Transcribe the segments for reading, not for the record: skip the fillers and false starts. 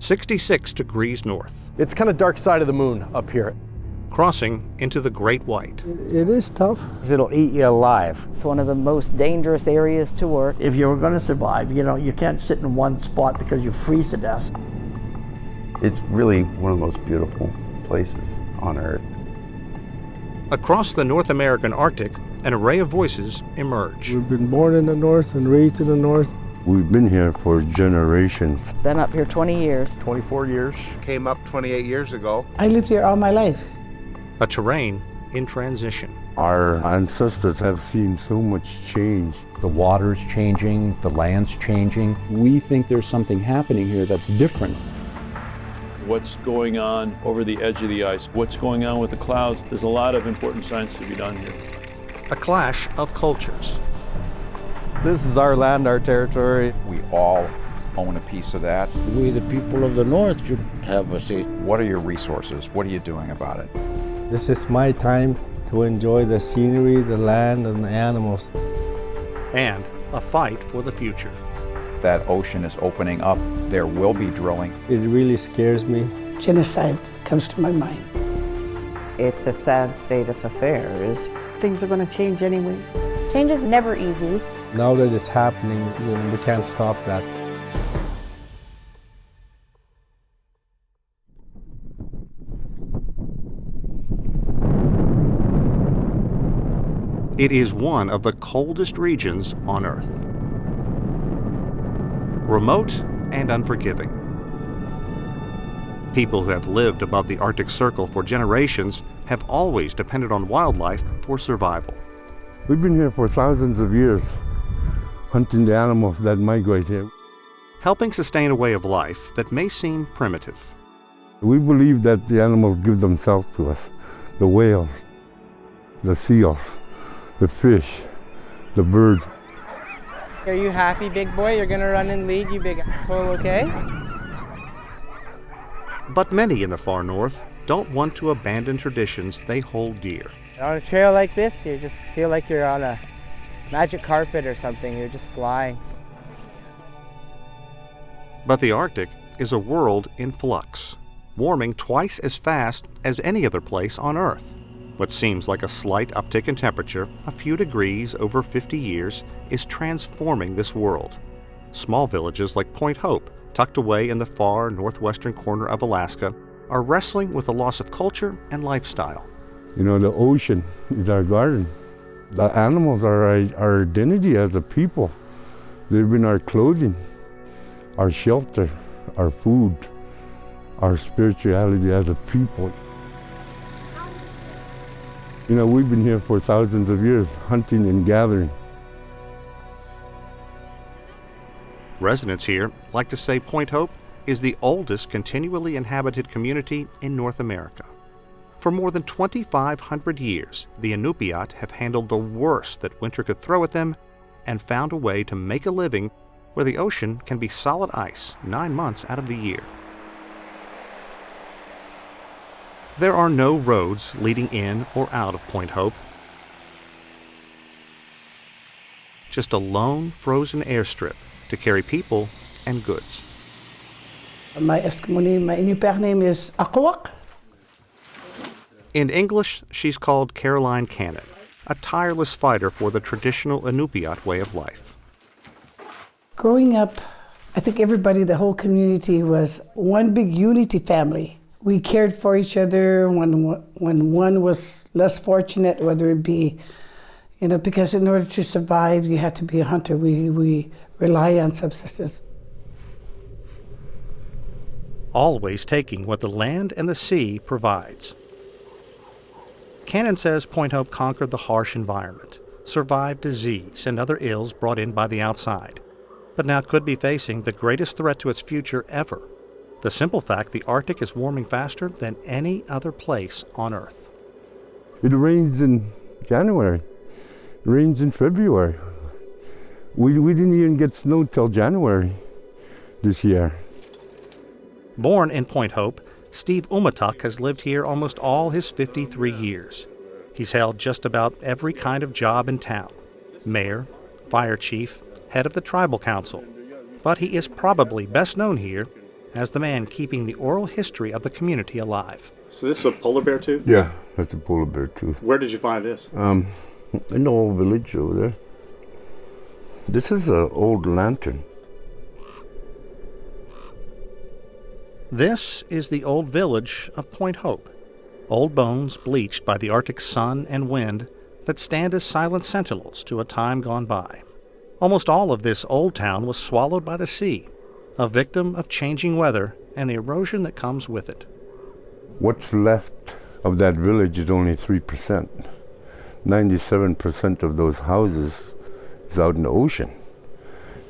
66 degrees north. It's kind of dark side of the moon up here. Crossing into the Great White. It is tough. It'll eat you alive. It's one of the most dangerous areas to work. If you're going to survive, you can't sit in one spot because you freeze to death. It's really one of the most beautiful places on Earth. Across the North American Arctic, an array of voices emerge. We've been born in the north and raised in the north. We've been here for generations. Been up here 20 years. 24 years. Came up 28 years ago. I lived here all my life. A terrain in transition. Our ancestors have seen so much change. The water's changing, the land's changing. We think there's something happening here that's different. What's going on over the edge of the ice? What's going on with the clouds? There's a lot of important science to be done here. A clash of cultures. This is our land, our territory. We all own a piece of that. We, the people of the north, should have a say. What are your resources? What are you doing about it? This is my time to enjoy the scenery, the land, and the animals. And a fight for the future. That ocean is opening up. There will be drilling. It really scares me. Genocide comes to my mind. It's a sad state of affairs. Things are going to change anyways. Change is never easy. Now that it's happening, we can't stop that. It is one of the coldest regions on Earth. Remote and unforgiving. People who have lived above the Arctic Circle for generations have always depended on wildlife for survival. We've been here for thousands of years, hunting the animals that migrate here. Helping sustain a way of life that may seem primitive. We believe that the animals give themselves to us. The whales, the seals, the fish, the birds. Are you happy, big boy? You're gonna run and lead, you big asshole, okay? But many in the far north don't want to abandon traditions they hold dear. On a trail like this, you just feel like you're on a magic carpet or something. You're just flying. But the Arctic is a world in flux, warming twice as fast as any other place on Earth. What seems like a slight uptick in temperature, a few degrees over 50 years, is transforming this world. Small villages like Point Hope, tucked away in the far northwestern corner of Alaska, are wrestling with the loss of culture and lifestyle. You know, the ocean is our garden. The animals are our identity as a people. They've been our clothing, our shelter, our food, our spirituality as a people. You know, we've been here for thousands of years, hunting and gathering. Residents here like to say Point Hope is the oldest continually inhabited community in North America. For more than 2,500 years, the Inupiat have handled the worst that winter could throw at them and found a way to make a living where the ocean can be solid ice 9 months out of the year. There are no roads leading in or out of Point Hope. Just a lone frozen airstrip to carry people and goods. My Eskimo name, my Inupiaq name is Akawak. In English, she's called Caroline Cannon, a tireless fighter for the traditional Inupiat way of life. Growing up, I think everybody, the whole community was one big unity family. We cared for each other when one was less fortunate, whether it be, because in order to survive, you had to be a hunter. We rely on subsistence. Always taking what the land and the sea provides. Cannon says Point Hope conquered the harsh environment, survived disease and other ills brought in by the outside, but now could be facing the greatest threat to its future ever. The simple fact the Arctic is warming faster than any other place on Earth. It rains in January. It rains in February. We didn't even get snow till January this year. Born in Point Hope, Steve Umatuk has lived here almost all his 53 years. He's held just about every kind of job in town: mayor, fire chief, head of the tribal council. But he is probably best known here as the man keeping the oral history of the community alive. So this is a polar bear tooth? Yeah, that's a polar bear tooth. Where did you find this? In the old village over there. This is an old lantern. This is the old village of Point Hope. Old bones bleached by the Arctic sun and wind that stand as silent sentinels to a time gone by. Almost all of this old town was swallowed by the sea, a victim of changing weather and the erosion that comes with it. What's left of that village is only 3%. 97% of those houses is out in the ocean.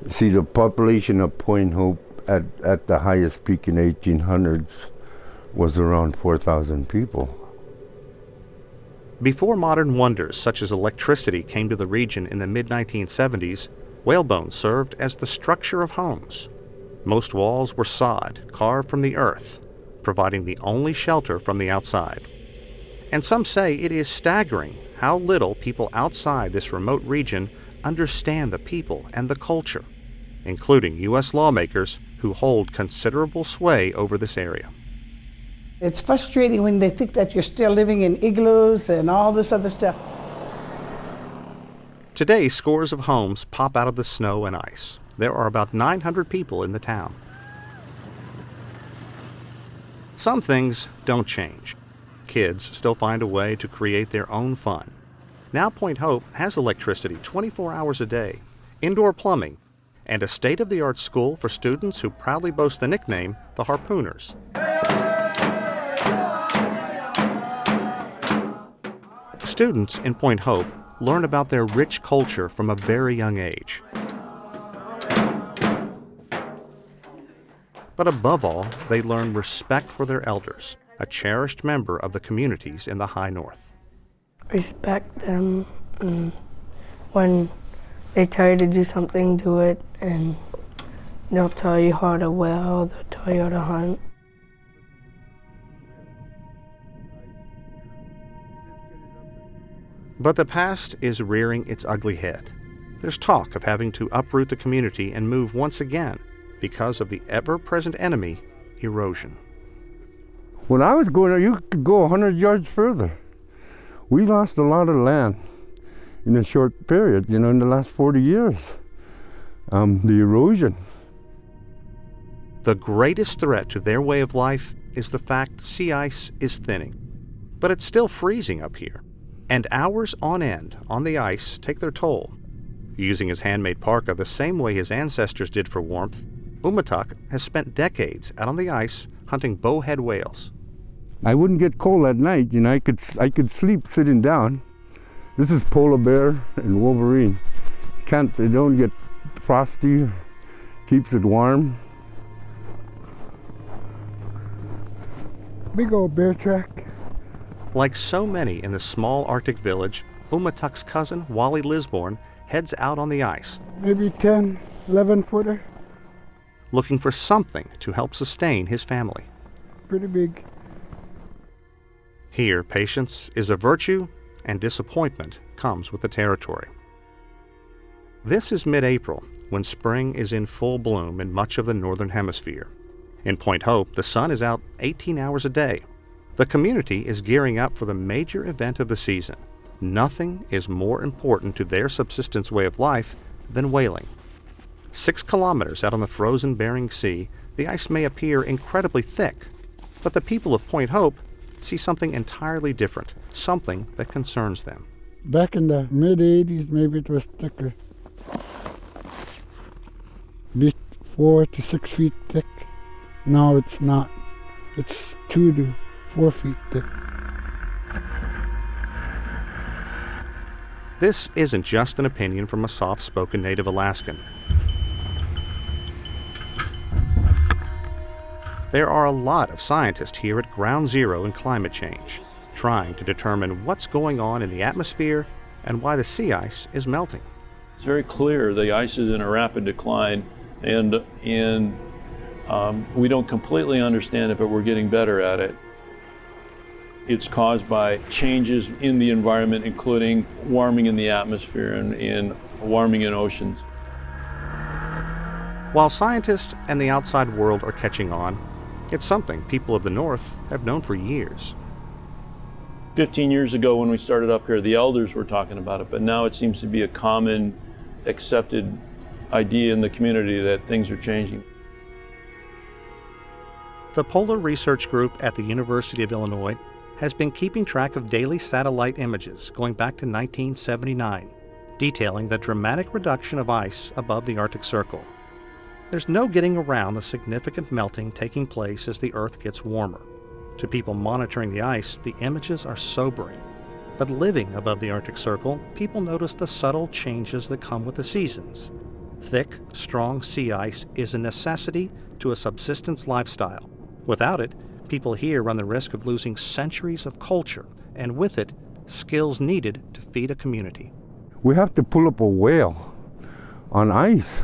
See, the population of Point Hope at the highest peak in 1800s was around 4,000 people. Before modern wonders such as electricity came to the region in the mid-1970s, whalebone served as the structure of homes. Most walls were sod, carved from the earth, providing the only shelter from the outside. And some say it is staggering how little people outside this remote region understand the people and the culture, including U.S. lawmakers who hold considerable sway over this area. It's frustrating when they think that you're still living in igloos and all this other stuff. Today, scores of homes pop out of the snow and ice. There are about 900 people in the town. Some things don't change. Kids still find a way to create their own fun. Now Point Hope has electricity 24 hours a day, indoor plumbing, and a state-of-the-art school for students who proudly boast the nickname the Harpooners. Students in Point Hope learn about their rich culture from a very young age. But above all, they learn respect for their elders, a cherished member of the communities in the High North. Respect them, and when they tell you to do something, do it, and they'll tell you how to whale, they'll tell you how to hunt. But the past is rearing its ugly head. There's talk of having to uproot the community and move once again because of the ever-present enemy, erosion. When I was going there, you could go 100 yards further. We lost a lot of land in a short period, in the last 40 years. The erosion. The greatest threat to their way of life is the fact sea ice is thinning. But it's still freezing up here, and hours on end on the ice take their toll. Using his handmade parka the same way his ancestors did for warmth, Umatuk has spent decades out on the ice hunting bowhead whales. I wouldn't get cold at night, I could sleep sitting down. This is polar bear and wolverine. They don't get frosty, keeps it warm. Big old bear track. Like so many in the small Arctic village, Umatuk's cousin, Wally Lisborn, heads out on the ice. Maybe 10, 11 footer. Looking for something to help sustain his family. Pretty big. Here, patience is a virtue and disappointment comes with the territory. This is mid-April, when spring is in full bloom in much of the northern hemisphere. In Point Hope, the sun is out 18 hours a day. The community is gearing up for the major event of the season. Nothing is more important to their subsistence way of life than whaling. 6 kilometers out on the frozen Bering Sea, the ice may appear incredibly thick, but the people of Point Hope see something entirely different, something that concerns them. Back in the mid-80s, maybe it was thicker. At least 4 to 6 feet thick. Now it's not. It's 2 to 4 feet thick. This isn't just an opinion from a soft-spoken native Alaskan. There are a lot of scientists here at ground zero in climate change, trying to determine what's going on in the atmosphere and why the sea ice is melting. It's very clear the ice is in a rapid decline, and we don't completely understand it, but we're getting better at it. It's caused by changes in the environment, including warming in the atmosphere and warming in oceans. While scientists and the outside world are catching on, it's something people of the North have known for years. 15 years ago when we started up here, the elders were talking about it, but now it seems to be a common accepted idea in the community that things are changing. The Polar Research Group at the University of Illinois has been keeping track of daily satellite images going back to 1979, detailing the dramatic reduction of ice above the Arctic Circle. There's no getting around the significant melting taking place as the Earth gets warmer. To people monitoring the ice, the images are sobering. But living above the Arctic Circle, people notice the subtle changes that come with the seasons. Thick, strong sea ice is a necessity to a subsistence lifestyle. Without it, people here run the risk of losing centuries of culture, and with it, skills needed to feed a community. We have to pull up a whale on ice.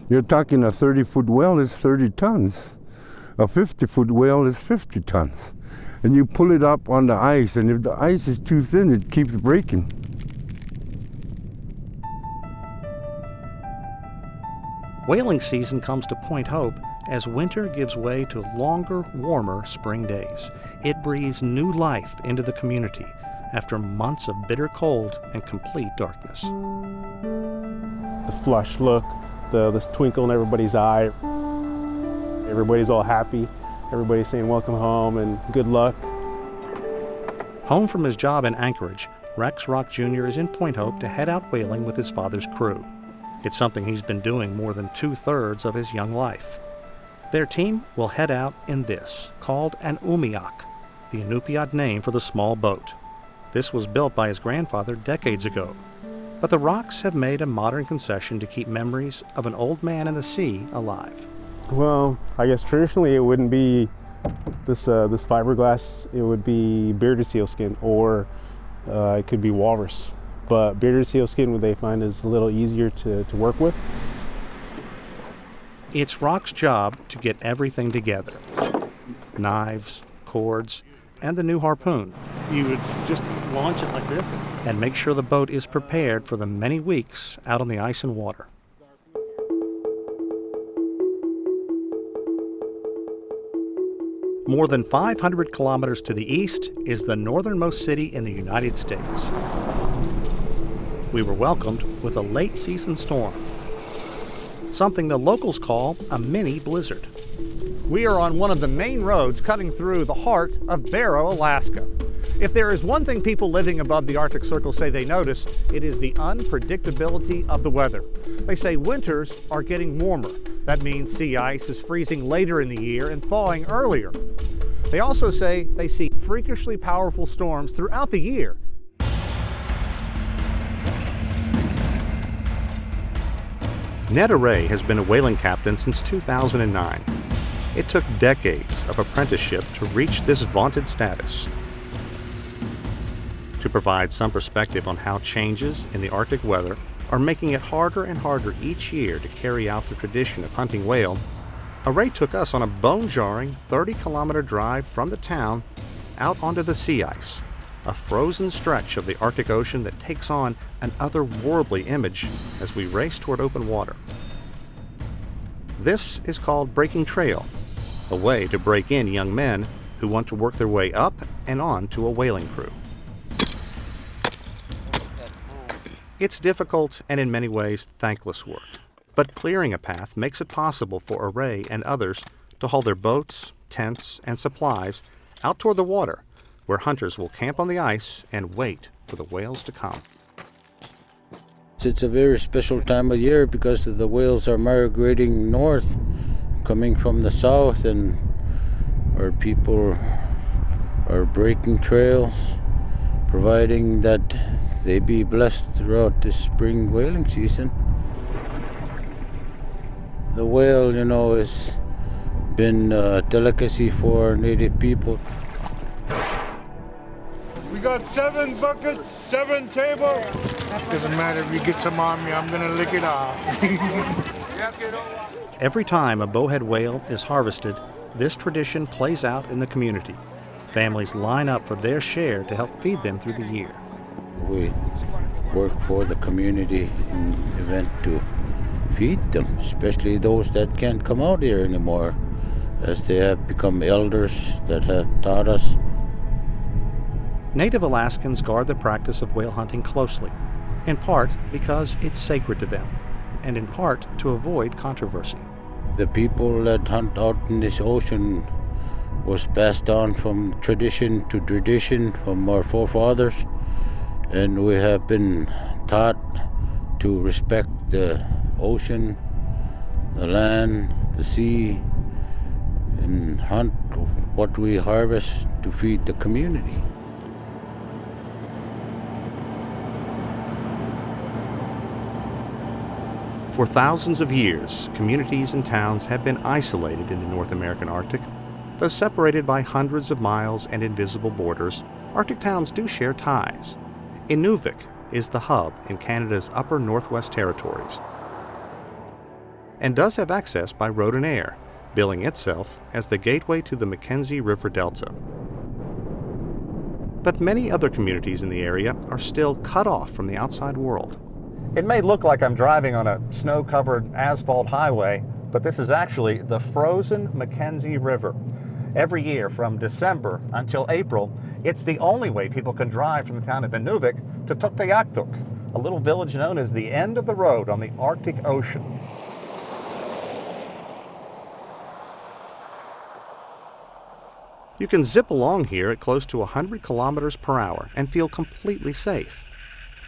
You're talking a 30-foot whale is 30 tons. A 50-foot whale is 50 tons. And you pull it up on the ice, and if the ice is too thin, it keeps breaking. Whaling season comes to Point Hope as winter gives way to longer, warmer spring days. It breathes new life into the community after months of bitter cold and complete darkness. The flush look, this twinkle in everybody's eye. Everybody's all happy. Everybody's saying welcome home and good luck. Home from his job in Anchorage, Rex Rock Jr. is in Point Hope to head out whaling with his father's crew. It's something he's been doing more than 2/3 of his young life. Their team will head out in this, called an umiak, the Inupiat name for the small boat. This was built by his grandfather decades ago. But the Rocks have made a modern concession to keep memories of an old man in the sea alive. Well, I guess traditionally it wouldn't be this fiberglass. It would be bearded sealskin, or it could be walrus. But bearded sealskin, what they find is a little easier to work with. It's Rock's job to get everything together. Knives, cords, and the new harpoon. You would just launch it like this and make sure the boat is prepared for the many weeks out on the ice and water. More than 500 kilometers to the east is the northernmost city in the United States. We were welcomed with a late season storm, something the locals call a mini blizzard. We are on one of the main roads cutting through the heart of Barrow, Alaska. If there is one thing people living above the Arctic Circle say they notice, it is the unpredictability of the weather. They say winters are getting warmer. That means sea ice is freezing later in the year and thawing earlier. They also say they see freakishly powerful storms throughout the year. Ned Array has been a whaling captain since 2009. It took decades of apprenticeship to reach this vaunted status. To provide some perspective on how changes in the Arctic weather are making it harder and harder each year to carry out the tradition of hunting whale, Array took us on a bone-jarring 30-kilometer drive from the town out onto the sea ice, a frozen stretch of the Arctic Ocean that takes on an otherworldly image as we race toward open water. This is called breaking trail, a way to break in young men who want to work their way up and on to a whaling crew. It's difficult and in many ways thankless work, but clearing a path makes it possible for Array and others to haul their boats, tents, and supplies out toward the water, where hunters will camp on the ice and wait for the whales to come. It's a very special time of year because the whales are migrating north, coming from the south, and our people are breaking trails, providing that they be blessed throughout the spring whaling season. The whale, has been a delicacy for Native people. We got 7 buckets, 7 tables. Doesn't matter if you get some on me, I'm gonna lick it off. Every time a bowhead whale is harvested, this tradition plays out in the community. Families line up for their share to help feed them through the year. We work for the community in event to feed them, especially those that can't come out here anymore, as they have become elders that have taught us. Native Alaskans guard the practice of whale hunting closely, in part because it's sacred to them, and in part to avoid controversy. The people that hunt out in this ocean was passed on from tradition to tradition from our forefathers, and we have been taught to respect the ocean, the land, the sea, and hunt what we harvest to feed the community. For thousands of years, communities and towns have been isolated in the North American Arctic. Though separated by hundreds of miles and invisible borders, Arctic towns do share ties. Inuvik is the hub in Canada's upper Northwest Territories and does have access by road and air, billing itself as the gateway to the Mackenzie River Delta. But many other communities in the area are still cut off from the outside world. It may look like I'm driving on a snow-covered asphalt highway, but this is actually the frozen Mackenzie River. Every year from December until April, it's the only way people can drive from the town of Inuvik to Tuktoyaktuk, a little village known as the end of the road on the Arctic Ocean. You can zip along here at close to 100 kilometers per hour and feel completely safe.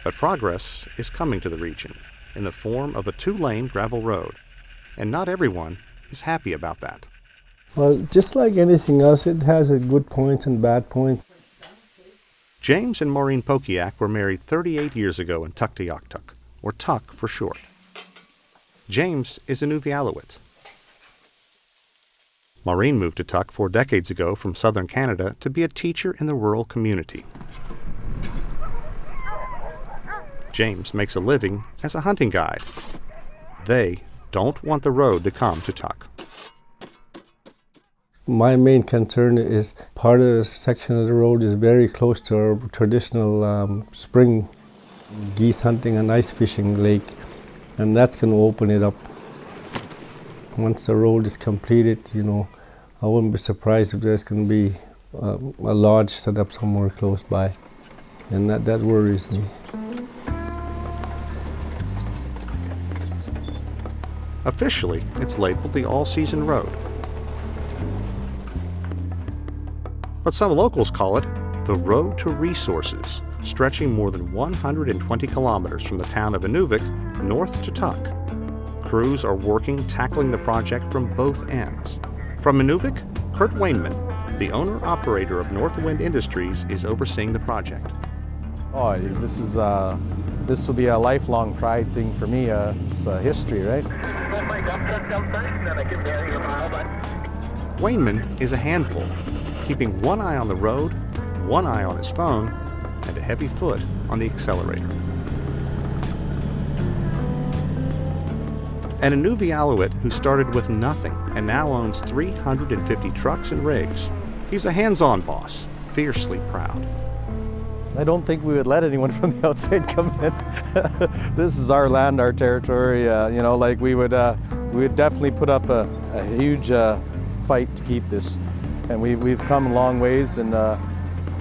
But progress is coming to the region in the form of a 2-lane gravel road, and not everyone is happy about that. Well, just like anything else, it has its good points and bad points. James and Maureen Pokiak were married 38 years ago in Tuktoyaktuk, or Tuk for short. James is a Inuvialuit. Maureen moved to Tuk 4 decades ago from southern Canada to be a teacher in the rural community. James makes a living as a hunting guide. They don't want the road to come to Tuk. My main concern is part of the section of the road is very close to our traditional spring geese hunting and ice fishing lake, and that's going to open it up. Once the road is completed, I wouldn't be surprised if there's going to be a lodge set up somewhere close by, and that worries me. Officially, it's labeled the all-season road. But some locals call it the Road to Resources, stretching more than 120 kilometers from the town of Inuvik north to Tuk. Crews are working tackling the project from both ends. From Inuvik, Kurt Weinman, the owner-operator of Northwind Industries, is overseeing the project. Oh, this will be a lifelong pride thing for me. It's history, right? Weinman is a handful, keeping one eye on the road, one eye on his phone, and a heavy foot on the accelerator. An Inuvialuit who started with nothing and now owns 350 trucks and rigs. He's a hands-on boss, fiercely proud. I don't think we would let anyone from the outside come in. This is our land, our territory. We would definitely put up a huge fight to keep this. And we've come a long ways, and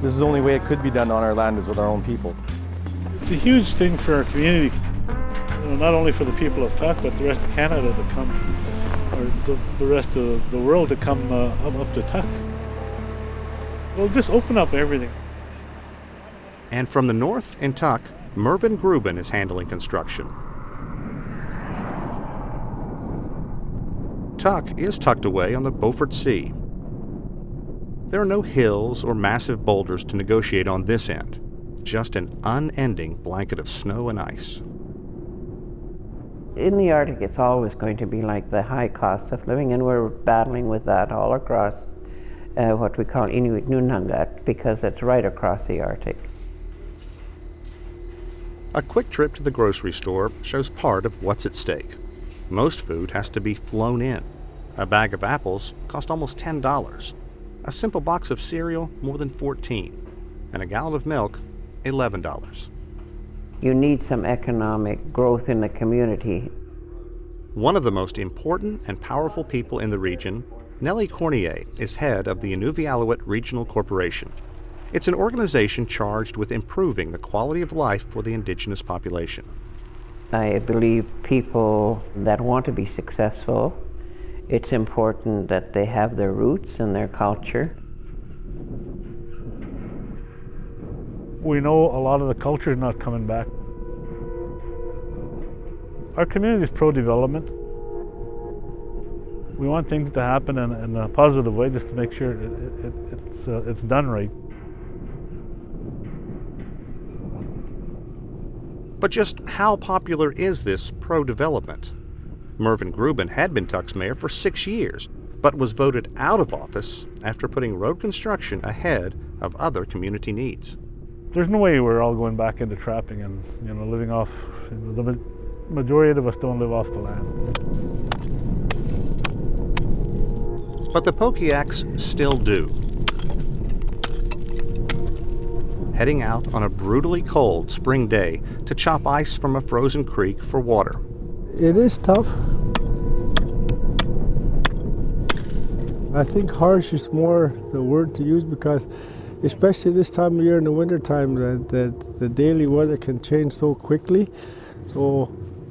this is the only way it could be done on our land is with our own people. It's a huge thing for our community, not only for the people of Tuk, but the rest of Canada to come, or the rest of the world to come up to Tuk. We'll just open up everything. And from the north in Tuk, Mervyn Gruben is handling construction. Tuk is tucked away on the Beaufort Sea. There are no hills or massive boulders to negotiate on this end, just an unending blanket of snow and ice. In the Arctic, it's always going to be like the high cost of living, and we're battling with that all across what we call Inuit Nunangat, because it's right across the Arctic. A quick trip to the grocery store shows part of what's at stake. Most food has to be flown in. A bag of apples costs almost $10. A simple box of cereal, more than $14. And a gallon of milk, $11. You need some economic growth in the community. One of the most important and powerful people in the region, Nellie Cornier, is head of the Inuvialuit Regional Corporation. It's an organization charged with improving the quality of life for the indigenous population. I believe people that want to be successful, it's important that they have their roots and their culture. We know a lot of the culture is not coming back. Our community is pro-development. We want things to happen in a positive way, just to make sure it's done right. But just how popular is this pro-development? Mervyn Gruben had been Tuck's mayor for 6 years, but was voted out of office after putting road construction ahead of other community needs. There's no way we're all going back into trapping and living off. The majority of us don't live off the land. But the Pokiaks still do. Heading out on a brutally cold spring day to chop ice from a frozen creek for water. It is tough. I think harsh is more the word to use, because especially this time of year in the wintertime, the daily weather can change so quickly. So,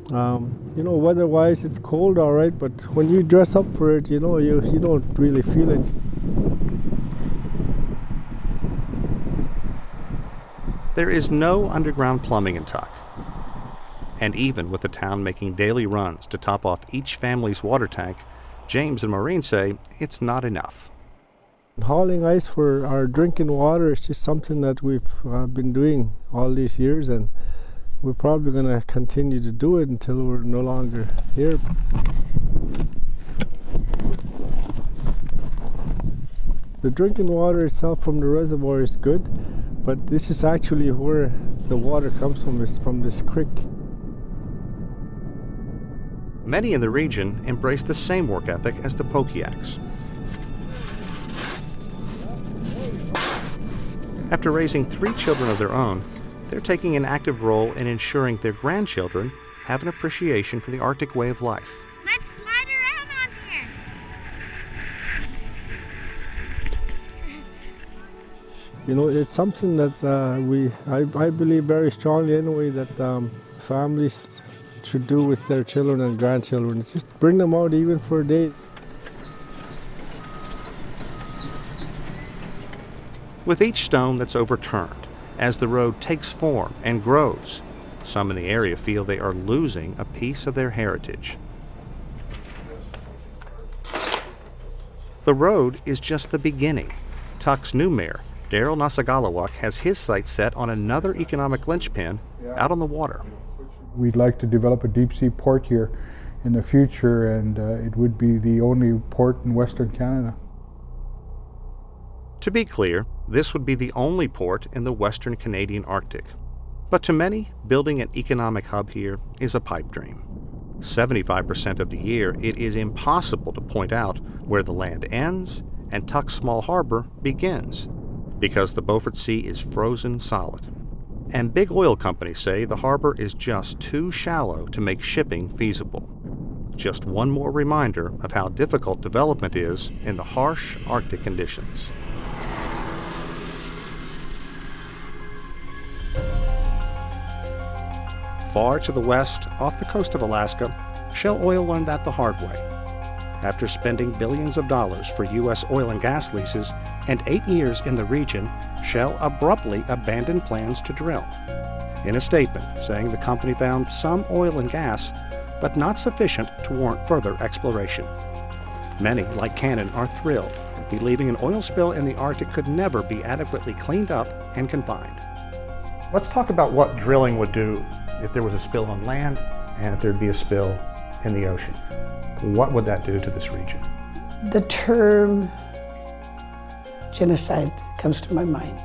weather-wise it's cold, all right, but when you dress up for it, you don't really feel it. There is no underground plumbing in Tuck. And even with the town making daily runs to top off each family's water tank, James and Maureen say it's not enough. Hauling ice for our drinking water is just something that we've been doing all these years, and we're probably going to continue to do it until we're no longer here. The drinking water itself from the reservoir is good, but this is actually where the water comes from, is from this creek. Many in the region embrace the same work ethic as the Pokiaks. After raising 3 children of their own, they're taking an active role in ensuring their grandchildren have an appreciation for the Arctic way of life. Let's slide around on here. It's something that I believe very strongly anyway, that families should do with their children and grandchildren. Just bring them out even for a day. With each stone that's overturned, as the road takes form and grows, some in the area feel they are losing a piece of their heritage. The road is just the beginning. Tuck's new mayor, Daryl Nasagalawak, has his sights set on another economic linchpin out on the water. We'd like to develop a deep-sea port here in the future, and it would be the only port in Western Canada. To be clear, this would be the only port in the Western Canadian Arctic. But to many, building an economic hub here is a pipe dream. 75% of the year, it is impossible to point out where the land ends and Tuck's small harbor begins, because the Beaufort Sea is frozen solid. And big oil companies say the harbor is just too shallow to make shipping feasible. Just one more reminder of how difficult development is in the harsh Arctic conditions. Far to the west, off the coast of Alaska, Shell Oil learned that the hard way. After spending billions of dollars for U.S. oil and gas leases and 8 years in the region, Shell abruptly abandoned plans to drill. In a statement saying the company found some oil and gas, but not sufficient to warrant further exploration. Many, like Cannon, are thrilled, believing an oil spill in the Arctic could never be adequately cleaned up and confined. Let's talk about what drilling would do if there was a spill on land and if there'd be a spill in the ocean. What would that do to this region? The term genocide comes to my mind.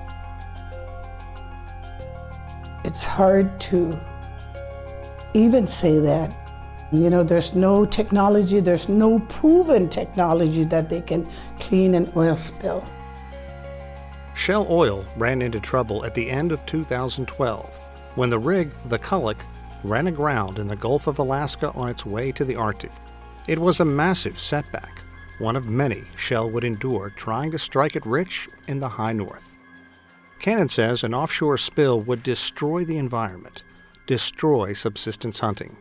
It's hard to even say that. There's no technology, there's no proven technology that they can clean an oil spill. Shell Oil ran into trouble at the end of 2012 when the rig, the Culloch, ran aground in the Gulf of Alaska on its way to the Arctic. It was a massive setback, one of many Shell would endure trying to strike it rich in the high north. Cannon says an offshore spill would destroy the environment, destroy subsistence hunting,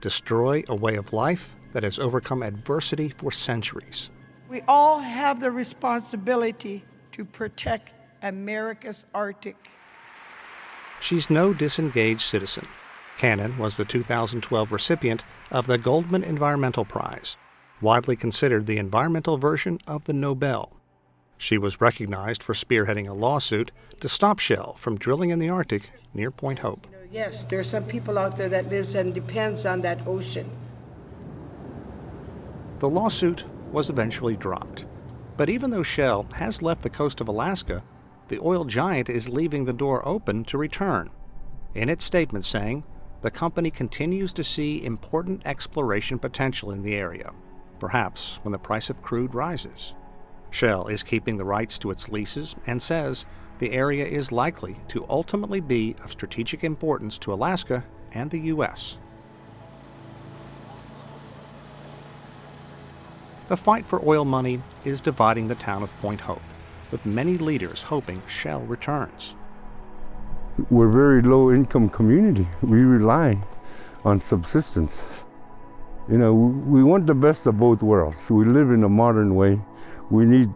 destroy a way of life that has overcome adversity for centuries. We all have the responsibility to protect America's Arctic. She's no disengaged citizen. Cannon was the 2012 recipient of the Goldman Environmental Prize, widely considered the environmental version of the Nobel. She was recognized for spearheading a lawsuit to stop Shell from drilling in the Arctic near Point Hope. Yes, there are some people out there that lives and depends on that ocean. The lawsuit was eventually dropped. But even though Shell has left the coast of Alaska, the oil giant is leaving the door open to return, in its statement saying the company continues to see important exploration potential in the area, perhaps when the price of crude rises. Shell is keeping the rights to its leases and says the area is likely to ultimately be of strategic importance to Alaska and the U.S. The fight for oil money is dividing the town of Point Hope, with many leaders hoping Shell returns. We're a very low-income community. We rely on subsistence. You know, we want the best of both worlds. We live in a modern way. We need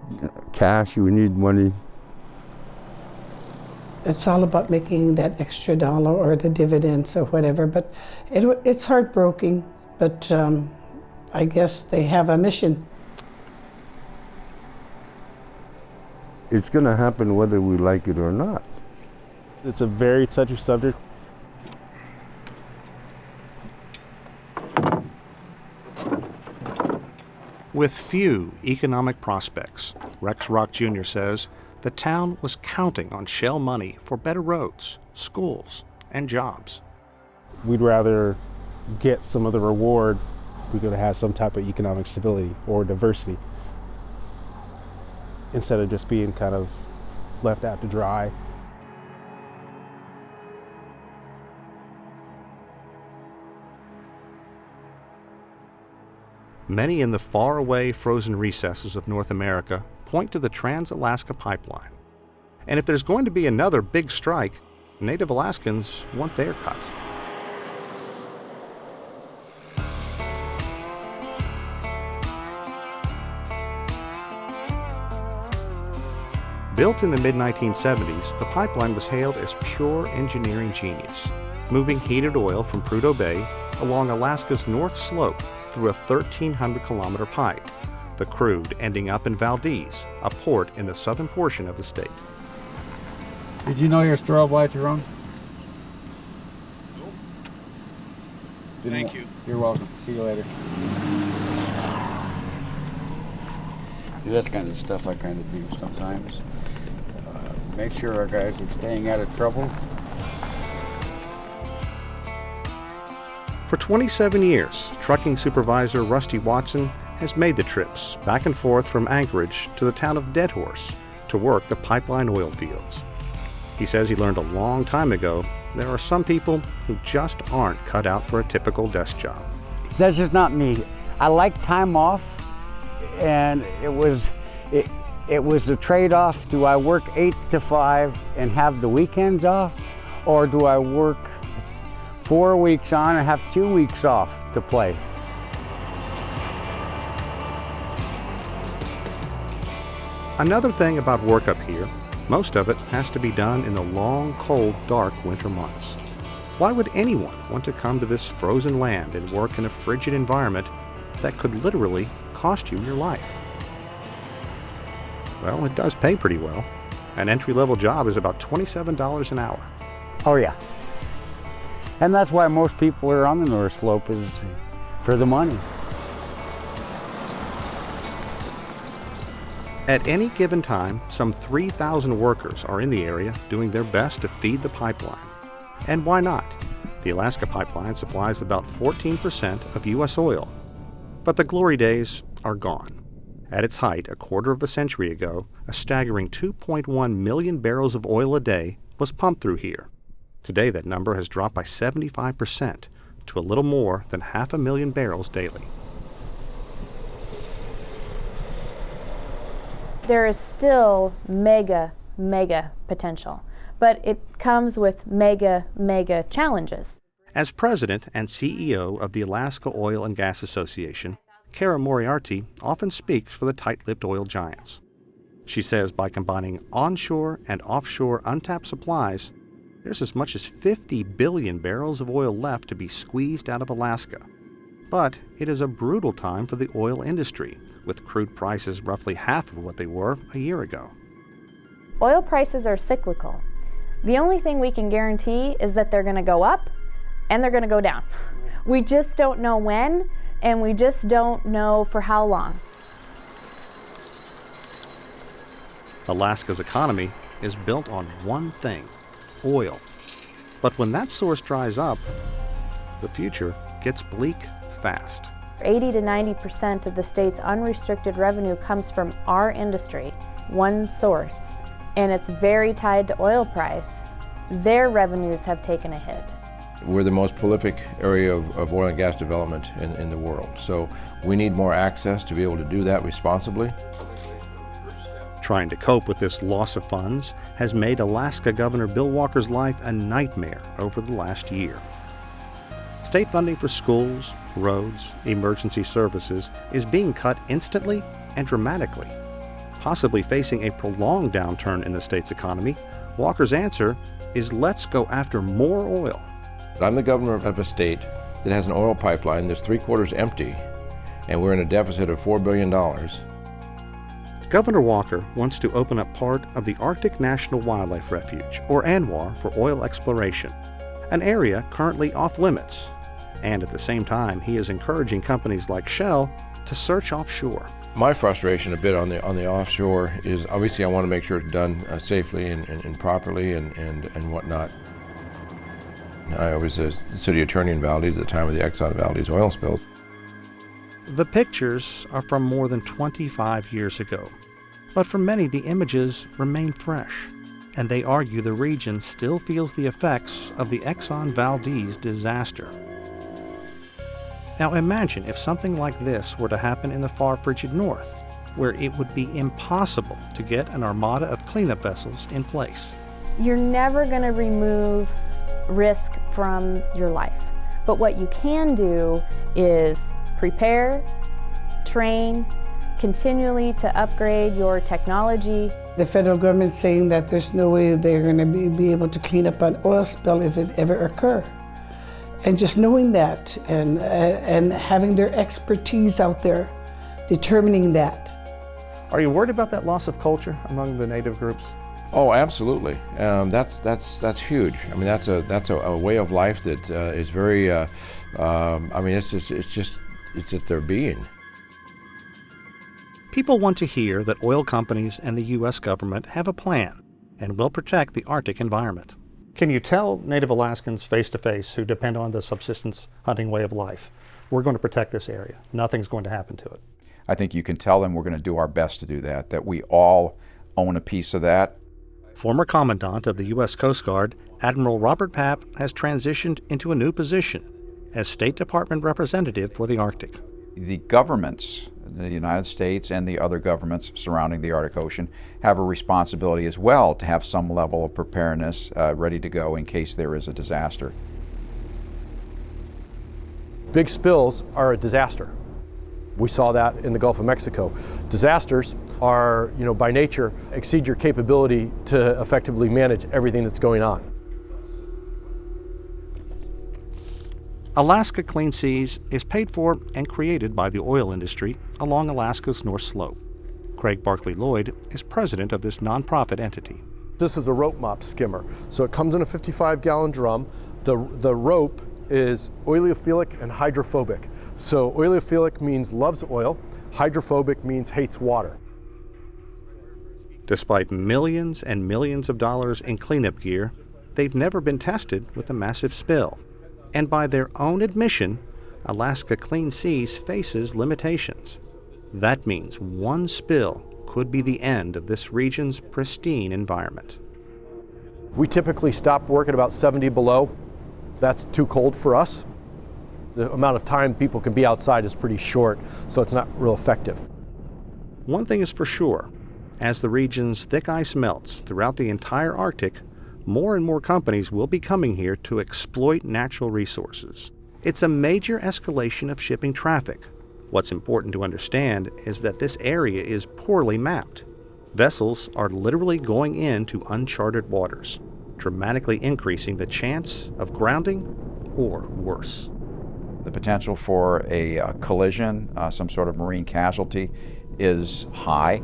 cash, we need money. It's all about making that extra dollar or the dividends or whatever, but it's heartbreaking, but I guess they have a mission. It's going to happen whether we like it or not. It's a very touchy subject. With few economic prospects, Rex Rock Jr. says the town was counting on Shell money for better roads, schools, and jobs. We'd rather get some of the reward if we could have some type of economic stability or diversity instead of just being kind of left out to dry. Many in the faraway frozen recesses of North America point to the Trans-Alaska Pipeline. And if there's going to be another big strike, Native Alaskans want their cut. Built in the mid-1970s, the pipeline was hailed as pure engineering genius, moving heated oil from Prudhoe Bay along Alaska's north slope through a 1,300-kilometer pipe, the crude ending up in Valdez, a port in the southern portion of the state. Did you know your strobe lights are on? Nope. Didn't Thank you. You're welcome. See you later. See, that's kind of stuff I kind of do sometimes. Make sure our guys are staying out of trouble. For 27 years, trucking supervisor Rusty Watson has made the trips back and forth from Anchorage to the town of Deadhorse to work the pipeline oil fields. He says he learned a long time ago there are some people who just aren't cut out for a typical desk job. That's just not me. I like time off, and it was the trade-off. Do I work 8 to 5 and have the weekends off, or do I work 4 weeks on and have 2 weeks off to play? Another thing about work up here, most of it has to be done in the long, cold, dark winter months. Why would anyone want to come to this frozen land and work in a frigid environment that could literally cost you your life? Well, it does pay pretty well. An entry-level job is about $27 an hour. Oh yeah. And that's why most people are on the North Slope, is for the money. At any given time, some 3,000 workers are in the area doing their best to feed the pipeline. And why not? The Alaska Pipeline supplies about 14% of U.S. oil. But the glory days are gone. At its height, a quarter of a century ago, a staggering 2.1 million barrels of oil a day was pumped through here. Today, that number has dropped by 75% to a little more than 500,000 barrels daily. There is still mega potential, but it comes with mega challenges. As president and CEO of the Alaska Oil and Gas Association, Kara Moriarty often speaks for the tight-lipped oil giants. She says by combining onshore and offshore untapped supplies, there's as much as 50 billion barrels of oil left to be squeezed out of Alaska. But it is a brutal time for the oil industry, with crude prices roughly half of what they were a year ago. Oil prices are cyclical. The only thing we can guarantee is that they're going to go up and they're going to go down. We just don't know when, and we just don't know for how long. Alaska's economy is built on one thing: oil. But when that source dries up, the future gets bleak fast. 80 to 90% of the state's unrestricted revenue comes from our industry, one source, and it's very tied to oil price. Their revenues have taken a hit. We're the most prolific area of oil and gas development in the world, so we need more access to be able to do that responsibly. Trying to cope with this loss of funds has made Alaska Governor Bill Walker's life a nightmare over the last year. State funding for schools, roads, emergency services is being cut instantly and dramatically. Possibly facing a prolonged downturn in the state's economy, Walker's answer is let's go after more oil. I'm the governor of a state that has an oil pipeline that's 3/4 empty, and we're in a deficit of $4 billion. Governor Walker wants to open up part of the Arctic National Wildlife Refuge, or ANWR, for oil exploration, an area currently off limits. And at the same time, he is encouraging companies like Shell to search offshore. My frustration a bit on the offshore is obviously I want to make sure it's done safely and properly and whatnot. I was the city attorney in Valdez at the time of the Exxon Valdez oil spill. The pictures are from more than 25 years ago, but for many the images remain fresh, and they argue the region still feels the effects of the Exxon Valdez disaster. Now imagine if something like this were to happen in the far frigid north, where it would be impossible to get an armada of cleanup vessels in place. You're never going to remove risk from your life, but what you can do is prepare, train, continually to upgrade your technology. The federal government's saying that there's no way they're going to be able to clean up an oil spill if it ever occurs. And just knowing that and having their expertise out there determining that. Are you worried about that loss of culture among the native groups? Oh, absolutely. That's huge. I mean, that's a way of life that is very. I mean, it's just their being. People want to hear that oil companies and the U.S. government have a plan and will protect the Arctic environment. Can you tell Native Alaskans face-to-face who depend on the subsistence hunting way of life, we're going to protect this area, nothing's going to happen to it? I think you can tell them we're going to do our best to do that we all own a piece of that. Former Commandant of the U.S. Coast Guard, Admiral Robert Papp, has transitioned into a new position as State Department representative for the Arctic. The governments, the United States and the other governments surrounding the Arctic Ocean, have a responsibility as well to have some level of preparedness ready to go in case there is a disaster. Big spills are a disaster. We saw that in the Gulf of Mexico. Disasters are, by nature, exceed your capability to effectively manage everything that's going on. Alaska Clean Seas is paid for and created by the oil industry along Alaska's North Slope. Craig Barkley Lloyd is president of this nonprofit entity. This is a rope mop skimmer. So it comes in a 55-gallon drum. The rope is oleophilic and hydrophobic. So oleophilic means loves oil, hydrophobic means hates water. Despite millions and millions of dollars in cleanup gear, they've never been tested with a massive spill. And by their own admission, Alaska Clean Seas faces limitations. That means one spill could be the end of this region's pristine environment. We typically stop work at about 70 below. That's too cold for us. The amount of time people can be outside is pretty short, so it's not real effective. One thing is for sure, as the region's thick ice melts throughout the entire Arctic, more and more companies will be coming here to exploit natural resources. It's a major escalation of shipping traffic. What's important to understand is that this area is poorly mapped. Vessels are literally going into uncharted waters, dramatically increasing the chance of grounding or worse. The potential for a collision, some sort of marine casualty, is high.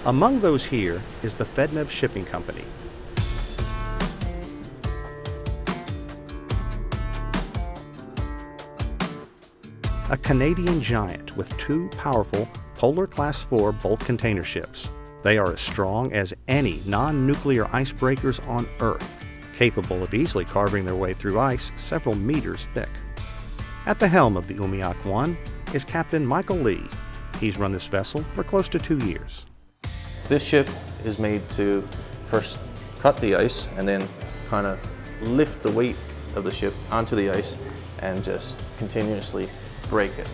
Among those here is the Fednev Shipping Company. A Canadian giant with two powerful Polar Class 4 bulk container ships. They are as strong as any non-nuclear icebreakers on Earth, capable of easily carving their way through ice several meters thick. At the helm of the Umiak 1 is Captain Michael Lee. He's run this vessel for close to 2 years. This ship is made to first cut the ice and then kind of lift the weight of the ship onto the ice and just continuously break it.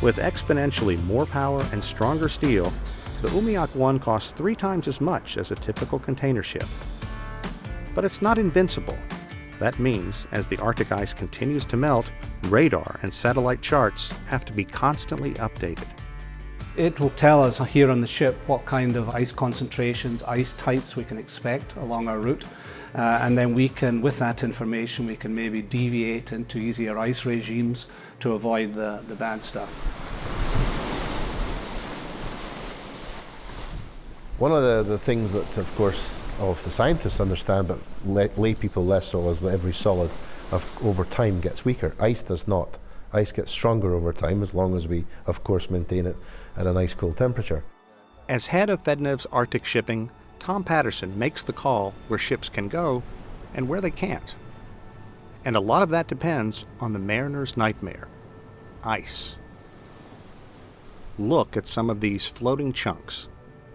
With exponentially more power and stronger steel, the Umiak 1 costs 3 times as much as a typical container ship. But it's not invincible. That means, as the Arctic ice continues to melt, radar and satellite charts have to be constantly updated. It will tell us here on the ship what kind of ice concentrations, ice types we can expect along our route. And then we can, with that information, we can maybe deviate into easier ice regimes to avoid the bad stuff. One of the things that, of course, all of the scientists understand, but lay people less so, is that every solid over time gets weaker. Ice does not. Ice gets stronger over time as long as we, of course, maintain it at an ice cold temperature. As head of Fednev's Arctic shipping, Tom Patterson makes the call where ships can go and where they can't. And a lot of that depends on the mariner's nightmare: ice. Look at some of these floating chunks.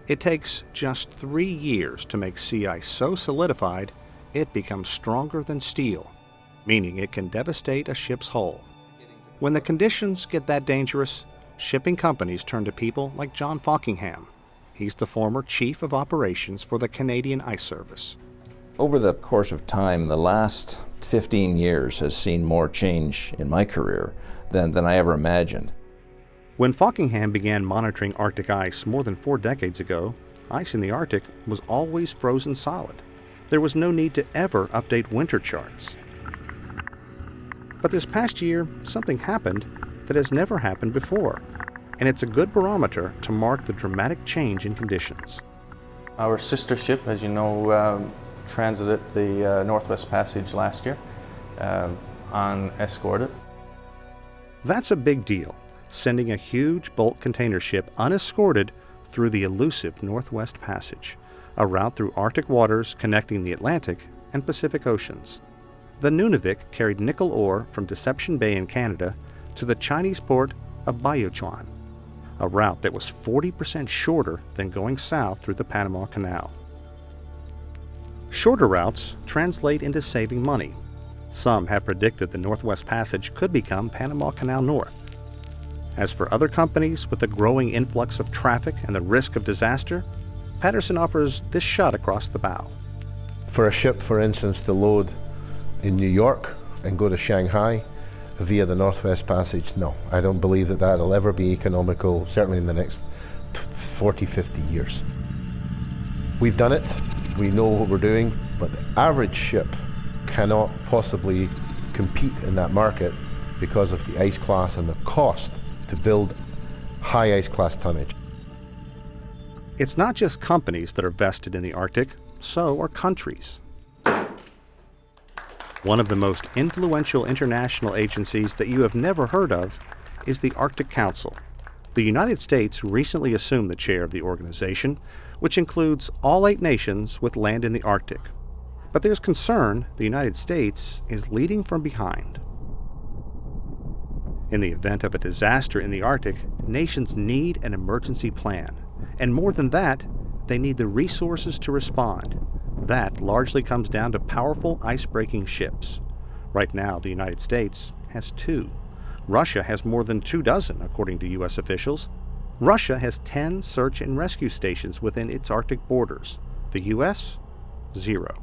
It takes just 3 years to make sea ice so solidified it becomes stronger than steel, meaning it can devastate a ship's hull. When the conditions get that dangerous, shipping companies turn to people like John Falkingham. He's the former Chief of Operations for the Canadian Ice Service. Over the course of time, the last 15 years has seen more change in my career than I ever imagined. When Falkingham began monitoring Arctic ice more than 4 decades ago, ice in the Arctic was always frozen solid. There was no need to ever update winter charts. But this past year, something happened that has never happened before, and it's a good barometer to mark the dramatic change in conditions. Our sister ship, as you know, transited the Northwest Passage last year, unescorted. That's a big deal, sending a huge bulk container ship unescorted through the elusive Northwest Passage, a route through Arctic waters connecting the Atlantic and Pacific Oceans. The Nunavik carried nickel ore from Deception Bay in Canada to the Chinese port of Baiyuchuan, a route that was 40% shorter than going south through the Panama Canal. Shorter routes translate into saving money. Some have predicted the Northwest Passage could become Panama Canal North. As for other companies with a growing influx of traffic and the risk of disaster, Patterson offers this shot across the bow. For a ship, for instance, to load in New York and go to Shanghai via the Northwest Passage, no, I don't believe that that'll ever be economical, certainly in the next 40, 50 years. We've done it, we know what we're doing, but the average ship cannot possibly compete in that market because of the ice class and the cost to build high ice class tonnage. It's not just companies that are vested in the Arctic, so are countries. One of the most influential international agencies that you have never heard of is the Arctic Council. The United States recently assumed the chair of the organization, which includes all 8 nations with land in the Arctic. But there's concern the United States is leading from behind. In the event of a disaster in the Arctic, nations need an emergency plan. And more than that, they need the resources to respond. That largely comes down to powerful ice-breaking ships. Right now, the United States has 2. Russia has more than 24, according to U.S. officials. Russia has 10 search and rescue stations within its Arctic borders. The U.S., 0.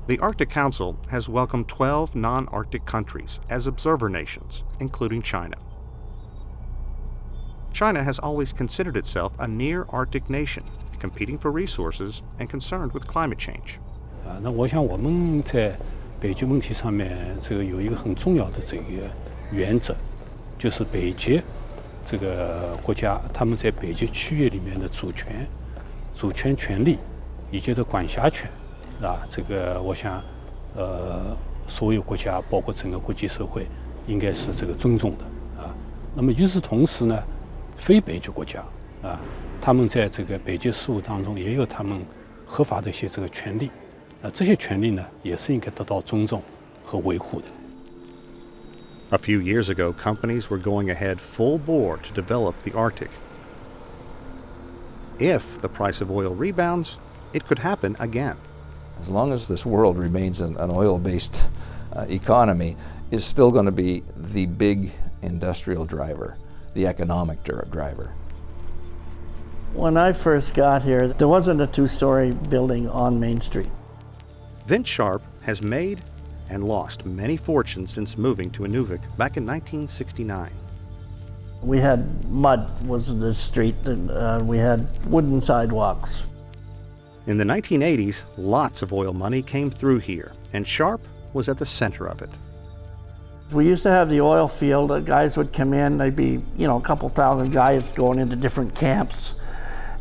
The Arctic Council has welcomed 12 non-Arctic countries as observer nations, including China. China has always considered itself a near-Arctic nation, competing for resources and concerned with climate change. 那我想我们在北极问题上面，这个有一个很重要的这个原则，就是北极这个国家他们在北极区域里面的主权权利以及这管辖权，啊，这个我想，所有国家包括整个国际社会应该是这个尊重的啊。那么与此同时呢，非北极国家啊，他们在这个北极事务当中也有他们合法的一些这个权利，这些权利呢也是应该得到尊重和维护的。A few years ago, companies were going ahead full bore to develop the Arctic. If the price of oil rebounds, it could happen again. As long as this world remains an oil-based economy, is still going to be the big industrial driver, the economic driver. When I first got here, there wasn't a 2-story building on Main Street. Vince Sharp has made and lost many fortunes since moving to Inuvik back in 1969. We had mud was the street, and we had wooden sidewalks. In the 1980s, lots of oil money came through here, and Sharp was at the center of it. We used to have the oil field. The guys would come in. They'd be, a couple thousand guys going into different camps,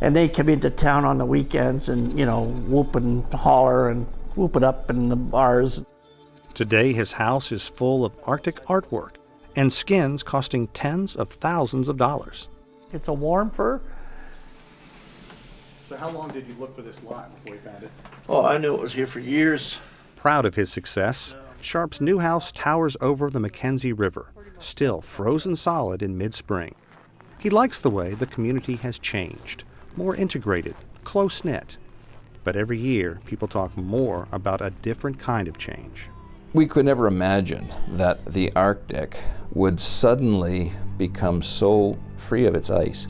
and they'd come into town on the weekends and, whoop and holler and whoop it up in the bars. Today, his house is full of Arctic artwork and skins costing tens of thousands of dollars. It's a warm fur. So how long did you look for this lot before you found it? Oh, I knew it was here for years. Proud of his success, Sharp's new house towers over the Mackenzie River, still frozen solid in mid-spring. He likes the way the community has changed, more integrated, close-knit. But every year, people talk more about a different kind of change. We could never imagine that the Arctic would suddenly become so free of its ice.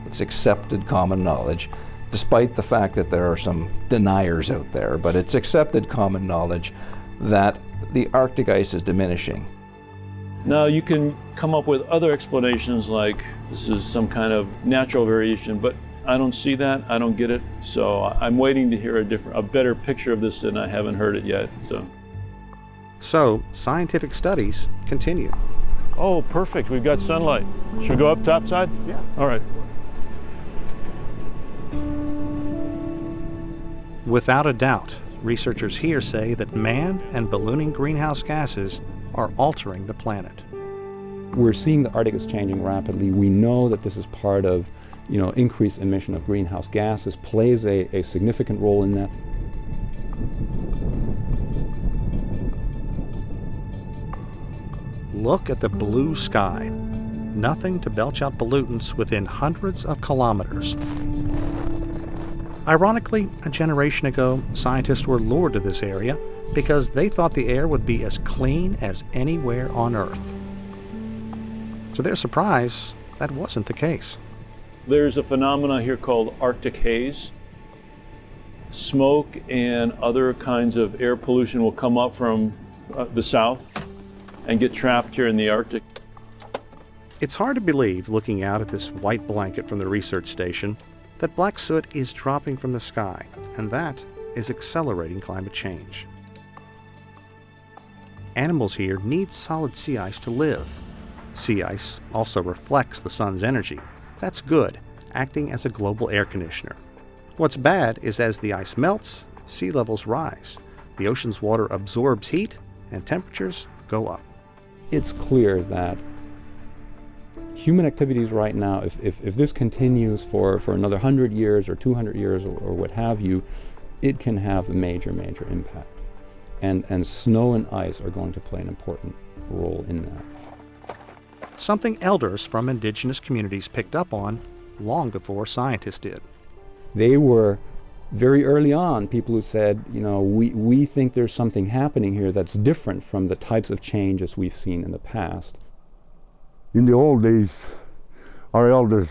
It's accepted common knowledge, despite the fact that there are some deniers out there, but it's accepted common knowledge that the Arctic ice is diminishing. Now you can come up with other explanations like this is some kind of natural variation, but I don't see that, I don't get it, so I'm waiting to hear a better picture of this, and I haven't heard it yet. So scientific studies continue. Oh, perfect, we've got sunlight. Should we go up topside? Yeah. All right. Without a doubt, researchers here say that man and ballooning greenhouse gases are altering the planet. We're seeing the Arctic is changing rapidly. We know that this is part of increased emission of greenhouse gases, plays a significant role in that. Look at the blue sky. Nothing to belch out pollutants within hundreds of kilometers. Ironically, a generation ago, scientists were lured to this area because they thought the air would be as clean as anywhere on Earth. To their surprise, that wasn't the case. There's a phenomenon here called Arctic haze. Smoke and other kinds of air pollution will come up from the south and get trapped here in the Arctic. It's hard to believe, looking out at this white blanket from the research station, that black soot is dropping from the sky, and that is accelerating climate change. Animals here need solid sea ice to live. Sea ice also reflects the sun's energy. That's good, acting as a global air conditioner. What's bad is as the ice melts, sea levels rise. The ocean's water absorbs heat, and temperatures go up. It's clear that human activities right now, if this continues for another 100 years or 200 years or what have you, it can have a major impact. And snow and ice are going to play an important role in that. Something elders from indigenous communities picked up on long before scientists did. They were very early on people who said, you know, we think there's something happening here that's different from the types of changes we've seen in the past. In the old days, our elders,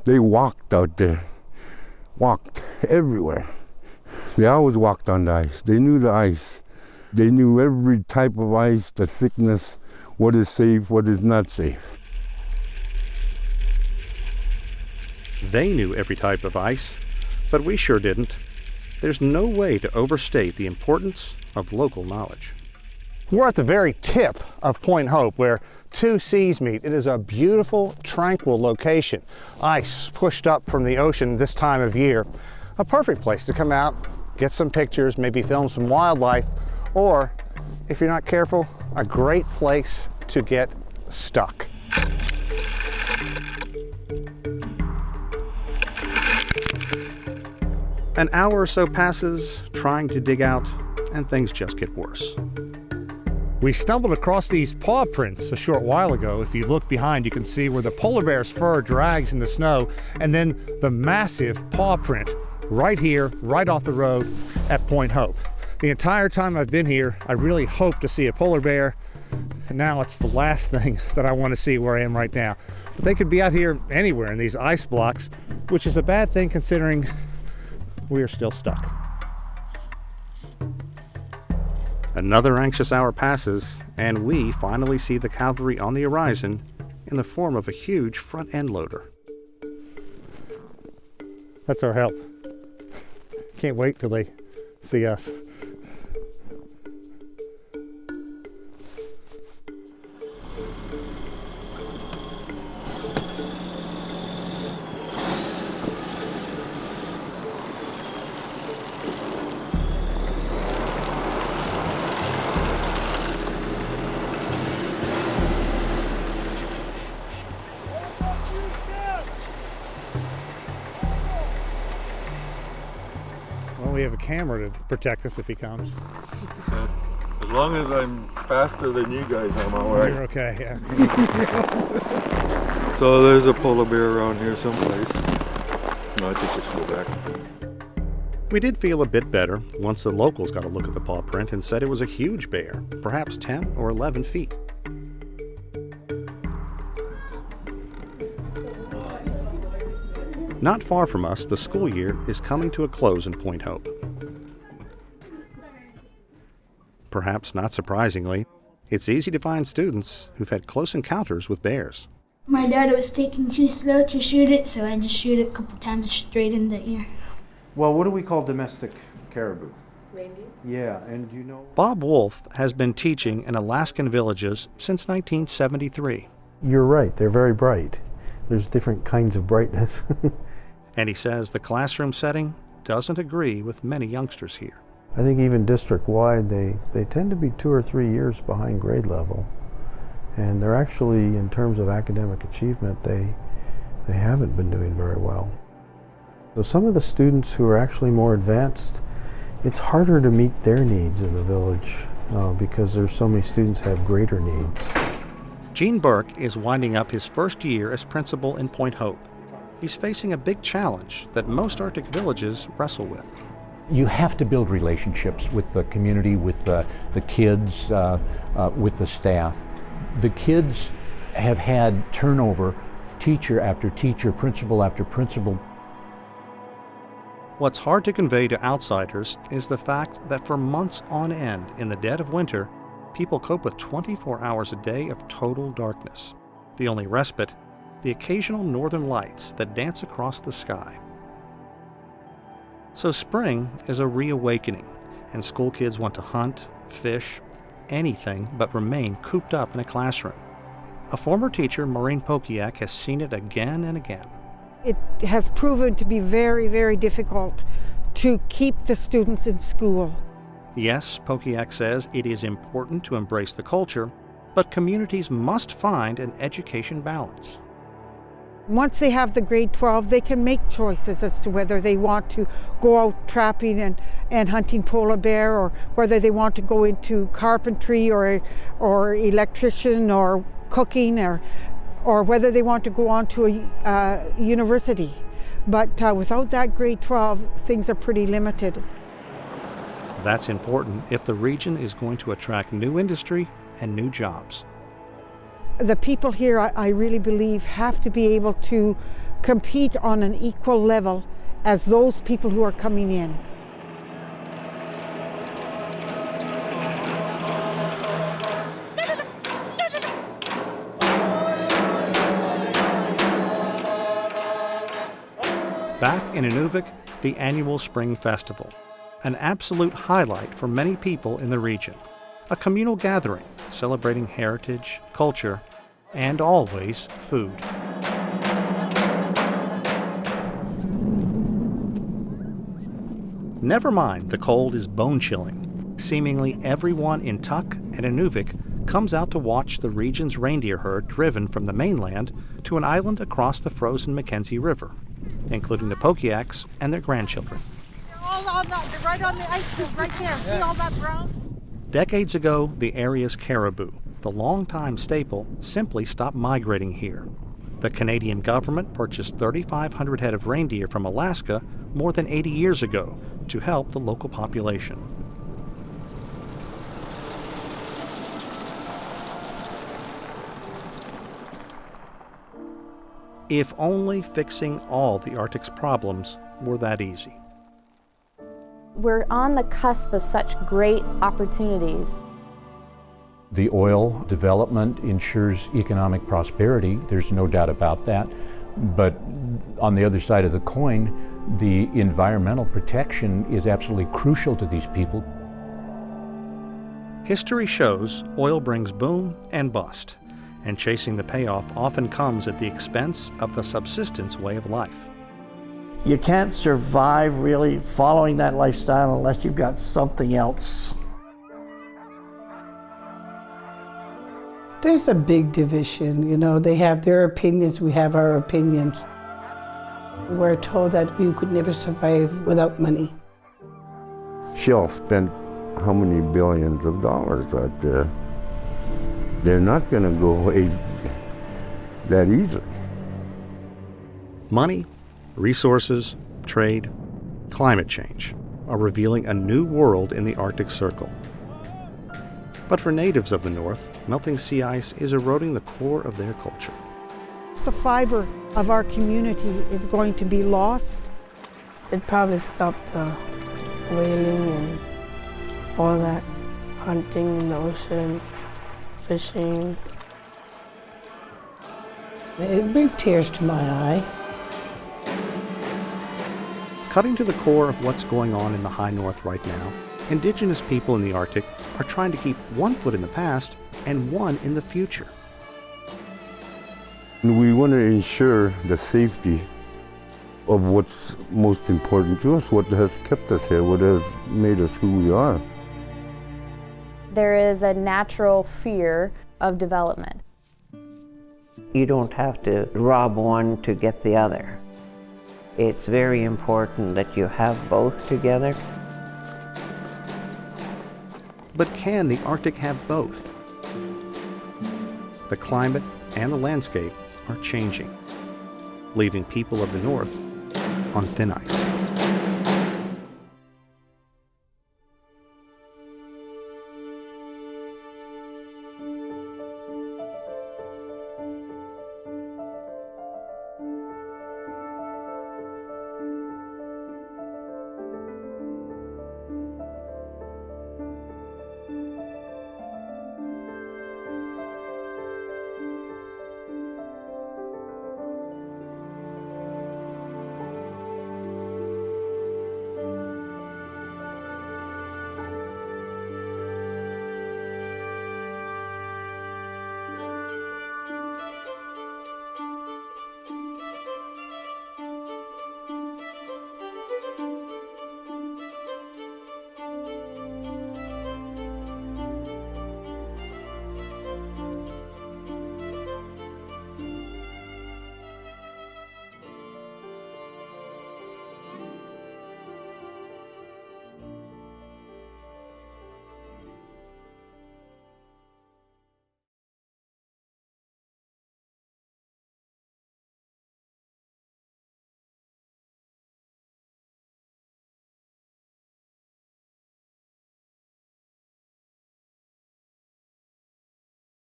they walked out there, walked everywhere. They always walked on the ice. They knew the ice. They knew every type of ice, the thickness, what is safe, what is not safe. They knew every type of ice, but we sure didn't. There's no way to overstate the importance of local knowledge. We're at the very tip of Point Hope, where two seas meet. It is a beautiful, tranquil location. Ice pushed up from the ocean this time of year. A perfect place to come out, get some pictures, maybe film some wildlife, or, if you're not careful, a great place to get stuck. An hour or so passes trying to dig out, and things just get worse. We stumbled across these paw prints a short while ago. If you look behind, you can see where the polar bear's fur drags in the snow, and then the massive paw print right here, right off the road at Point Hope. The entire time I've been here, I really hope to see a polar bear, and now it's the last thing that I want to see where I am right now. But they could be out here anywhere in these ice blocks, which is a bad thing considering we are still stuck. Another anxious hour passes, and we finally see the cavalry on the horizon in the form of a huge front-end loader. That's our help. Can't wait till they see us. We have a camera to protect us if he comes. As long as I'm faster than you guys, I'm all right. You're okay, yeah. So there's a polar bear around here someplace. No, I think we should go back. We did feel a bit better once the locals got a look at the paw print and said it was a huge bear, perhaps 10 or 11 feet. Not far from us, the school year is coming to a close in Point Hope. Perhaps not surprisingly, it's easy to find students who've had close encounters with bears. My dad was taking too slow to shoot it, so I just shoot it a couple times straight in the ear. Well, what do we call domestic caribou? Reindeer? Yeah, and you know... Bob Wolf has been teaching in Alaskan villages since 1973. You're right, they're very bright. There's different kinds of brightness. And he says the classroom setting doesn't agree with many youngsters here. I think even district-wide, they tend to be 2 or 3 years behind grade level. And they're actually, in terms of academic achievement, they haven't been doing very well. So some of the students who are actually more advanced, it's harder to meet their needs in the village because there's so many students who have greater needs. Gene Burke is winding up his first year as principal in Point Hope. He's facing a big challenge that most Arctic villages wrestle with. You have to build relationships with the community, with the kids, with the staff. The kids have had turnover, teacher after teacher, principal after principal. What's hard to convey to outsiders is the fact that for months on end in the dead of winter, people cope with 24 hours a day of total darkness. The only respite, the occasional northern lights that dance across the sky. So spring is a reawakening, and school kids want to hunt, fish, anything but remain cooped up in a classroom. A former teacher, Maureen Pokiak, has seen it again and again. It has proven to be very, very difficult to keep the students in school. Yes, Pokiak says it is important to embrace the culture, but communities must find an education balance. Once they have the grade 12, they can make choices as to whether they want to go out trapping and hunting polar bear, or whether they want to go into carpentry or electrician or cooking, or whether they want to go on to a university. But without that grade 12, things are pretty limited. That's important if the region is going to attract new industry and new jobs. The people here, I really believe, have to be able to compete on an equal level as those people who are coming in. Back in Inuvik, the annual Spring Festival, an absolute highlight for many people in the region. A communal gathering celebrating heritage, culture, and always food. Never mind the cold is bone-chilling. Seemingly everyone in Tuk and Inuvik comes out to watch the region's reindeer herd driven from the mainland to an island across the frozen Mackenzie River, including the Pokiaks and their grandchildren. They're right on the ice field, right there. See all that brown? Decades ago, the area's caribou, the longtime staple, simply stopped migrating here. The Canadian government purchased 3,500 head of reindeer from Alaska more than 80 years ago to help the local population. If only fixing all the Arctic's problems were that easy. We're on the cusp of such great opportunities. The oil development ensures economic prosperity, there's no doubt about that. But on the other side of the coin, the environmental protection is absolutely crucial to these people. History shows oil brings boom and bust, and chasing the payoff often comes at the expense of the subsistence way of life. You can't survive really following that lifestyle unless you've got something else. There's a big division, you know, they have their opinions, we have our opinions. We're told that we could never survive without money. Shell spent how many billions of dollars out there? They're not going to go away that easily. Money, resources, trade, climate change are revealing a new world in the Arctic Circle. But for natives of the North, melting sea ice is eroding the core of their culture. The fiber of our community is going to be lost. It'd probably stop the whaling and all that hunting in the ocean, fishing. It brings tears to my eye. Cutting to the core of what's going on in the high north right now, Indigenous people in the Arctic are trying to keep one foot in the past and one in the future. We want to ensure the safety of what's most important to us, what has kept us here, what has made us who we are. There is a natural fear of development. You don't have to rob one to get the other. It's very important that you have both together. But can the Arctic have both? The climate and the landscape are changing, leaving people of the North on thin ice.